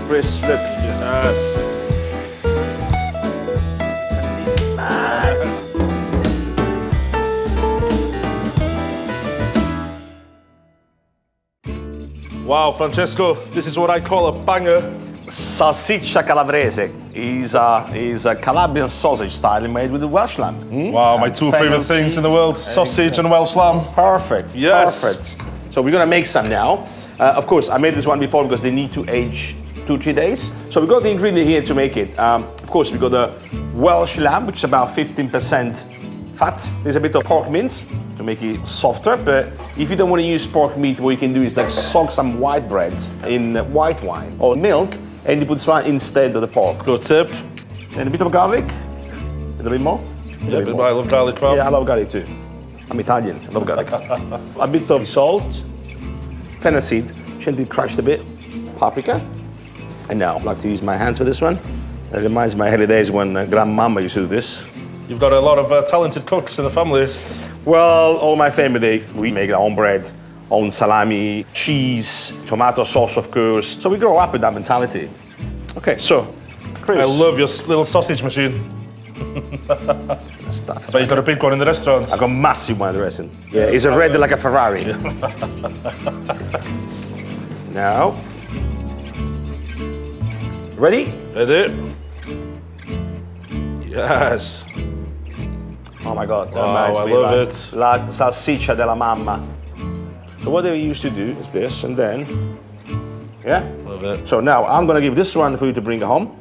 Chris, look. Yes. Wow, Francesco, this is what I call a banger. Salsiccia calabrese is a Calabrian sausage style made with the Welsh lamb. Wow, my two favourite things in the world, sausage and Welsh lamb. Perfect. Yes. Perfect. So we're gonna make some now. Of course, I made this one before because they need to age 2-3 days. So we got the ingredient here to make it. Of course, we got the Welsh lamb, which is about 15% fat. There's a bit of pork mince to make it softer, but if you don't want to use pork meat, what you can do is like soak some white breads in white wine or milk, and you put this one instead of the pork. Good tip. And a bit of garlic. A little bit more. Yeah, but I love garlic, man. Yeah, I love garlic too. I'm Italian, I love garlic. A bit of salt, fennel seed, gently crushed a bit, paprika. And now I like to use my hands for this one. It reminds me of my early days when grandmama used to do this. You've got a lot of talented cooks in the family. Well, all my family, we make our own bread, own salami, cheese, tomato sauce, of course. So we grow up with that mentality. Okay, so, Chris. I love your little sausage machine. Stuff. But you got a big one in the restaurants. I got a massive one in the restaurant. Yeah, it's a red like a Ferrari. Now. Ready? Ready? Yes. Oh my God, that Wow, reminds I me love like it. La salsiccia della mamma. So what they used to do is this, and then, yeah? Love it. So now I'm gonna give this one for you to bring home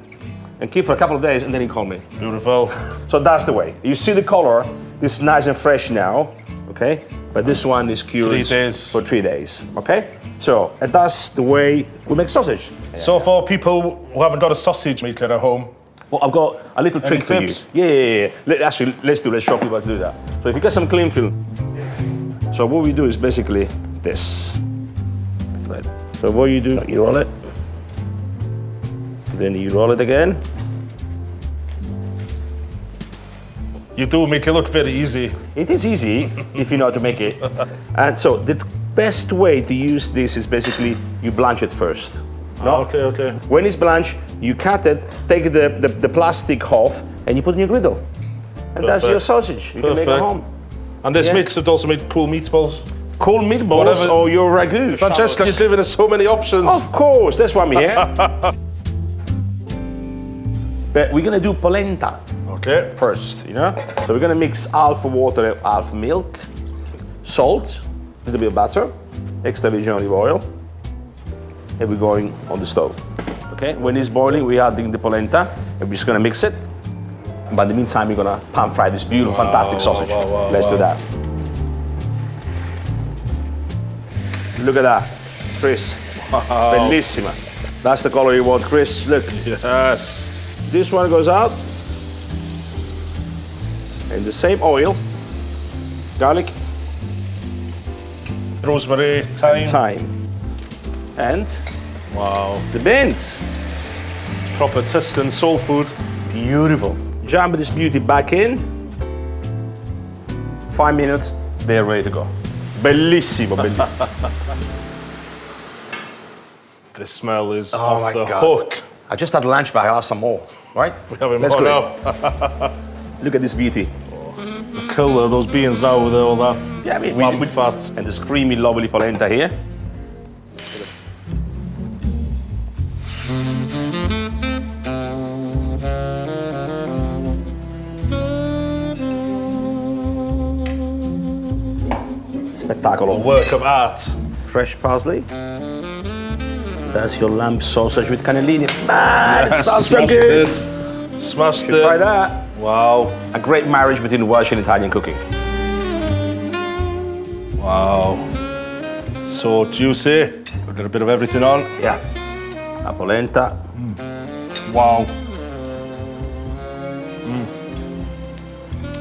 and keep for a couple of days, and then you call me. Beautiful. So that's the way. You see the color, it's nice and fresh now, okay? But this one is cured 3 days. for 3 days, okay? So, and that's the way we make sausage. So for people who haven't got a sausage maker at home, Well, I've got a little Any trick for you. tips? Yeah. Let's show people how to do that. So if you get some clean film, so what we do is basically this. Right. So what you do, you roll it, then you roll it again. you do make it look very easy. It is easy if you know how to make it. And so the best way to use this is basically you blanch it first. No? Okay. When it's blanched, you cut it, take the plastic off, and you put it in your griddle. And that's your sausage. You can make it Perfect. home. And this Yeah. mix would also make cool meatballs. Cold meatballs Whatever. or your ragu. Francesco, you're giving us so many options. Of course, that's why I'm here. But we're gonna do polenta Okay. first, you know? So we're gonna mix half water, half milk, salt, a little bit of butter, extra virgin olive oil, and we're going on the stove. Okay, when it's boiling, we're adding the polenta, and we're just gonna mix it. But in the meantime, we're gonna pan fry this beautiful, fantastic sausage. wow, Let's do that. Look at that, Chris. Bellissima. That's the color you want, Chris. Look, Yes. this one goes out. And the same oil, garlic, Rosemary, thyme. thyme, and Wow. the beans. Proper Tuscan soul food. Beautiful. Jump this beauty back in. 5 minutes, they're ready to go. Bellissimo, bellissimo. The smell is Oh off my the God. hook. I just had lunch back, I'll have some more, right? We have him Let's on go. now. Look at this beauty. Kill those beans now with all that. Yeah, I mean, lamb fat. And this creamy, lovely polenta here. Spettacolo. Work of art. Fresh parsley. That's your lamb sausage with cannellini. Man, it sounds so Smashed good. it. Smashed Should it. try that. Wow. A great marriage between Welsh and Italian cooking. Wow. So juicy. We've got a bit of everything on. Yeah. La polenta. Wow.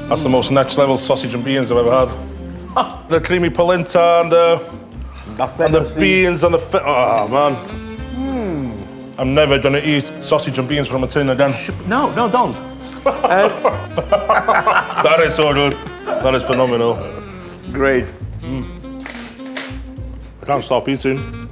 That's the most next level sausage and beans I've ever had. The creamy polenta and the beans and the oh man. I'm never gonna eat sausage and beans from a tin again. No, don't. That is so good. That is phenomenal. Great. I can't stop eating.